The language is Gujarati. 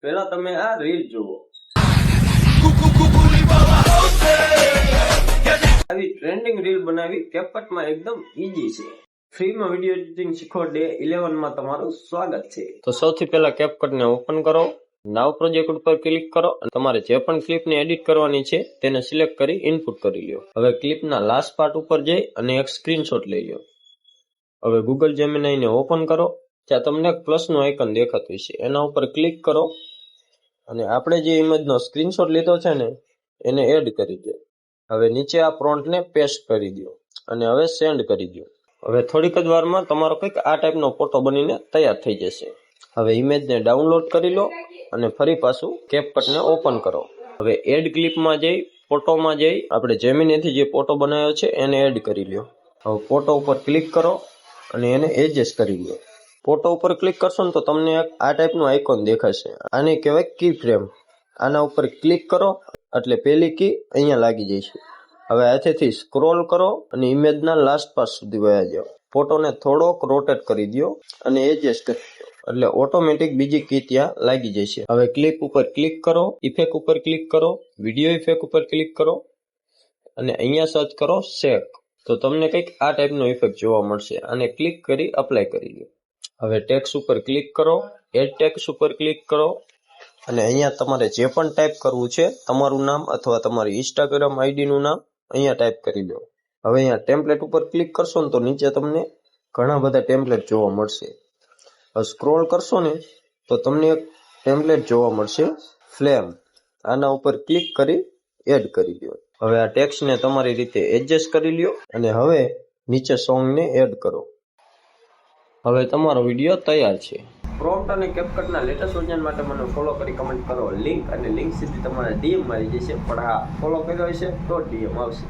પહેલા તમે આ રીલ જુઓ. આવી ટ્રેન્ડિંગ રીલ બનાવી કેપકટમાં એકદમ ઈઝી છે. ફ્રીમાં વિડીયો એડિટિંગ શીખો ડે 11 માં તમારું સ્વાગત છે. તો સૌથી પહેલા કેપકટને ઓપન કરો, નાવ પ્રોજેક્ટ ઉપર ક્લિક કરો અને તમારે જે પણ ક્લિપને એડિટ કરવાની છે તેને સિલેક્ટ કરી ઇનપુટ કરી લો. હવે ક્લિપના લાસ્ટ પાર્ટ ઉપર જઈ અને એક સ્ક્રીનશોટ લઈ લો. હવે ગૂગલ જેમિનાઈને ઓપન કરો. ત્યાં તમને એક પ્લસનું આઇકન દેખાતું હશે, એના ઉપર ક્લિક કરો અને આપણે જે ઇમેજનો સ્ક્રીનશોટ લીધો છે ને એને એડ કરી દો. હવે નીચે આ પ્રોમ્પ્ટને પેસ્ટ કરી દો અને હવે સેન્ડ કરી દો. હવે થોડીક જ વારમાં તમારો કંઈક આ ટાઈપનો ફોટો બનીને તૈયાર થઈ જશે. હવે ઇમેજને ડાઉનલોડ કરી લો અને ફરી પાછું કેપકટને ઓપન કરો. હવે એડ ક્લિપમાં જઈ ફોટોમાં જઈ આપણે જેમિનીથી જે ફોટો બનાવ્યો છે એને એડ કરી લો. હવે ફોટો ઉપર ક્લિક કરો અને એને એડજસ્ટ કરી લો. ફોટો ઉપર ક્લિક કરશો ને તો તમને એક આ ટાઈપનું આઇકોન દેખાશે. આને કહેવાય કી ફ્રેમ. આના ઉપર ક્લિક કરો એટલે પહેલી કી અહીંયા લાગી જશે. હવે હાથેથી સ્ક્રોલ કરો અને ઇમેજના લાસ્ટ પાર્ટ સુધી વયા જાઓ. ફોટોને થોડોક રોટેટ કરી દો અને એડજસ્ટ કરી દો એટલે ઓટોમેટિક બીજી કી ત્યાં લાગી જશે. હવે ક્લિપ ઉપર ક્લિક કરો, ઇફેક્ટ ઉપર ક્લિક કરો, વિડીયો ઇફેક્ટ ઉપર ક્લિક કરો અને અહીંયા સર્ચ કરો શેક. તો તમને કંઈક આ ટાઈપનો ઇફેક્ટ જોવા મળશે. આને ક્લિક કરી અપ્લાય કરી દો. હવે ટેક્સ્ટ ઉપર ક્લિક કરો, એડ ટેક્સ્ટ ઉપર ક્લિક કરો અને અહીંયા તમારે જે પણ ટાઈપ કરવું છે તમારું નામ અથવા તમારી ઇન્સ્ટાગ્રામ આઈડીનું નામ અહીંયા ટાઈપ કરી દો. હવે અહીંયા ટેમ્પલેટ ઉપર ક્લિક કરશો ને તો નીચે તમને ઘણા બધા ટેમ્પલેટ જોવા મળશે. સ્ક્રોલ કરશો ને તો તમને એક ટેમ્પલેટ જોવા મળશે ફ્લેમ. આના ઉપર ક્લિક કરી એડ કરી દો. હવે આ ટેક્સ્ટને તમારી રીતે એડજસ્ટ કરી લ્યો અને હવે નીચે સોંગને એડ કરો. હવે તમારો વિડીયો તૈયાર છે. પ્રોમ્પ્ટ અને કેપકટના લેટેસ્ટ વર્ઝન માટે મને ફોલો કરી કમેન્ટ કરો લિંક, અને લિંક સીધી તમારા ડીએમ આવી જશે. પણ હા, ફોલો કર્યો હશે તો ડીએમ આવશે.